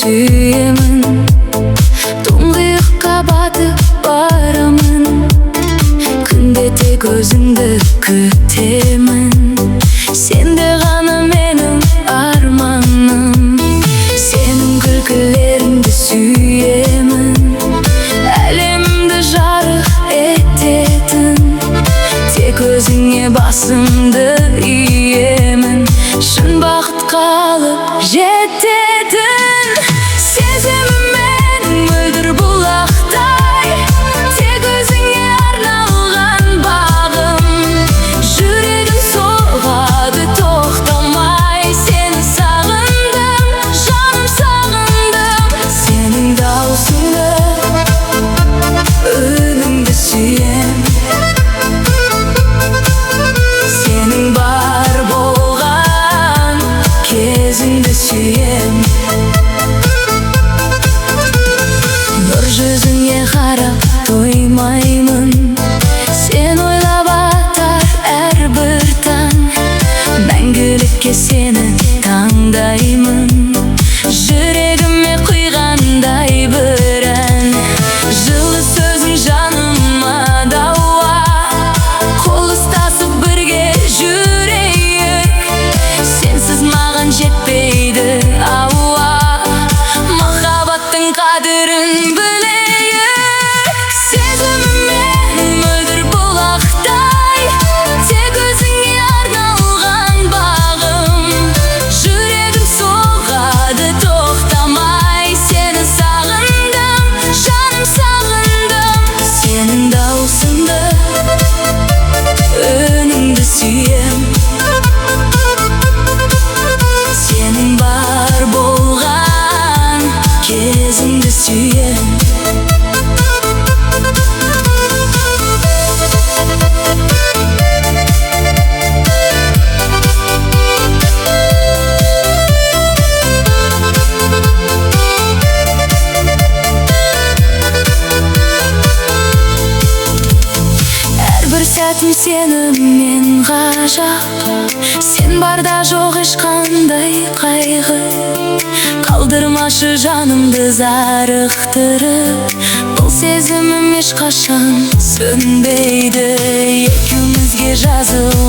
сүйемін, тұңғиыққа батып барамын, күнде тек өзіңді күтемін. Сенде ғана менің арманым, сенің күлкілеріңді сүйемін, әлемді жарық ететін, тек өзіңе басымды иемін. Шын бақытқа алып жететін сезіммен мөлдір бұлақтай, тек өзіңе арналған бағым. Жүрегім соғады тоқтамай, сені сағындым, жаным сағындым. Сенің даусыңды, үніңді сүйем, сенің бар болған кезіңді сүйем. Нұр жүзіңе қарап тоймаймын, сен ойлап атар әрбір таң, мәңгілікке сені таңдаймын. Жүрегіме құйғандай бір ән, жылы сөзің жаныма дауа, қол ұстасып бірге жүрейік, сенсіз маған жетпейді ауа, махаббаттың қадірін білейік. Сезіммен мөлдір бұлақтай, тек өзіңе арналған бағым. Жүрегім соғады тоқтамай, сені сағындым, жаным сағындым. Сенің даусыңды, үніңді сүйем, сенің бар болған кезіңді сүйем. Әрбір сәтім сенімен ғажап, сен барда жоқ ешқандай қайғы, қалдырмашы жанымды зарықтырып, бұл сезімім ешқашан сөнбейді. Екеумізге жазыл